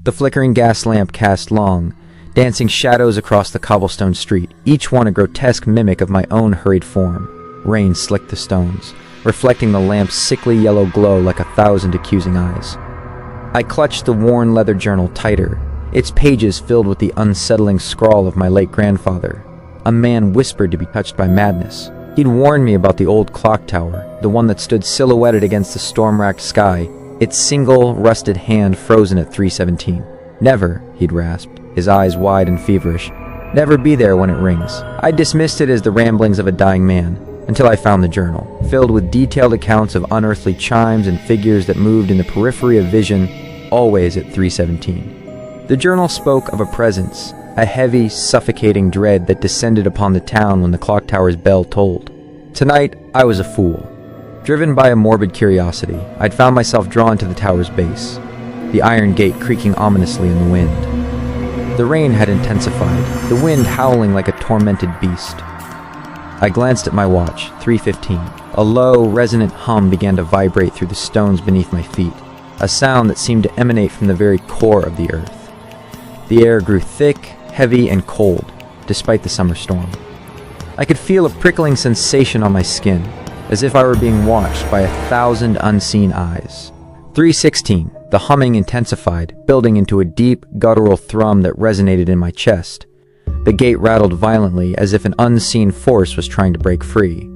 The flickering gas lamp cast long, dancing shadows across the cobblestone street, each one a grotesque mimic of my own hurried form. Rain slicked the stones, reflecting the lamp's sickly yellow glow like 1,000 accusing eyes. I clutched the worn leather journal tighter, its pages filled with the unsettling scrawl of my late grandfather. A man whispered to be touched by madness. He'd warned me about the old clock tower, the one that stood silhouetted against the storm-racked sky, its single, rusted hand frozen at 3:17. Never, he'd rasped, his eyes wide and feverish. Never be there when it rings. I dismissed it as the ramblings of a dying man, until I found the journal, filled with detailed accounts of unearthly chimes and figures that moved in the periphery of vision, always at 3:17. The journal spoke of a presence, a heavy, suffocating dread that descended upon the town when the clock tower's bell tolled. Tonight, I was a fool. Driven by a morbid curiosity, I'd found myself drawn to the tower's base, the iron gate creaking ominously in the wind. The rain had intensified, the wind howling like a tormented beast. I glanced at my watch, 3:15. A low, resonant hum began to vibrate through the stones beneath my feet, a sound that seemed to emanate from the very core of the earth. The air grew thick, heavy, and cold, despite the summer storm. I could feel a prickling sensation on my skin, as if I were being watched by 1,000 unseen eyes. 3:16. The humming intensified, building into a deep, guttural thrum that resonated in my chest. The gate rattled violently, as if an unseen force was trying to break free.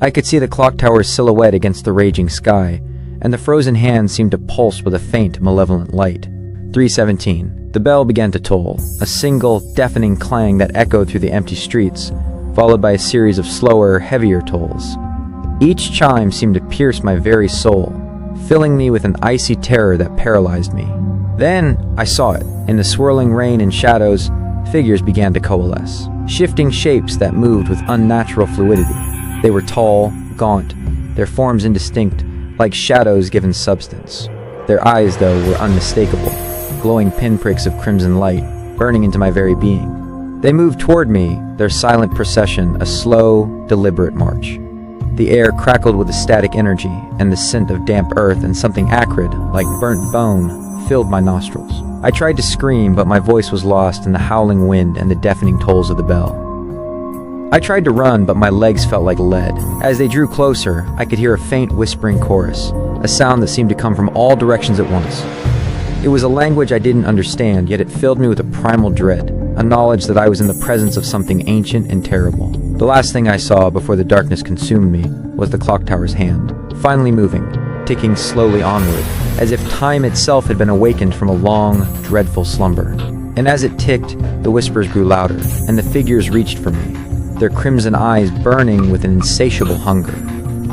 I could see the clock tower's silhouette against the raging sky, and the frozen hand seemed to pulse with a faint, malevolent light. 3:17. The bell began to toll, a single, deafening clang that echoed through the empty streets, followed by a series of slower, heavier tolls. Each chime seemed to pierce my very soul, filling me with an icy terror that paralyzed me. Then I saw it. In the swirling rain and shadows, figures began to coalesce, shifting shapes that moved with unnatural fluidity. They were tall, gaunt, their forms indistinct, like shadows given substance. Their eyes, though, were unmistakable, glowing pinpricks of crimson light, burning into my very being. They moved toward me, their silent procession a slow, deliberate march. The air crackled with a static energy, and the scent of damp earth and something acrid, like burnt bone, filled my nostrils. I tried to scream, but my voice was lost in the howling wind and the deafening tolls of the bell. I tried to run, but my legs felt like lead. As they drew closer, I could hear a faint whispering chorus, a sound that seemed to come from all directions at once. It was a language I didn't understand, yet it filled me with a primal dread, a knowledge that I was in the presence of something ancient and terrible. The last thing I saw before the darkness consumed me was the clock tower's hand, finally moving, ticking slowly onward, as if time itself had been awakened from a long, dreadful slumber. And as it ticked, the whispers grew louder, and the figures reached for me, their crimson eyes burning with an insatiable hunger.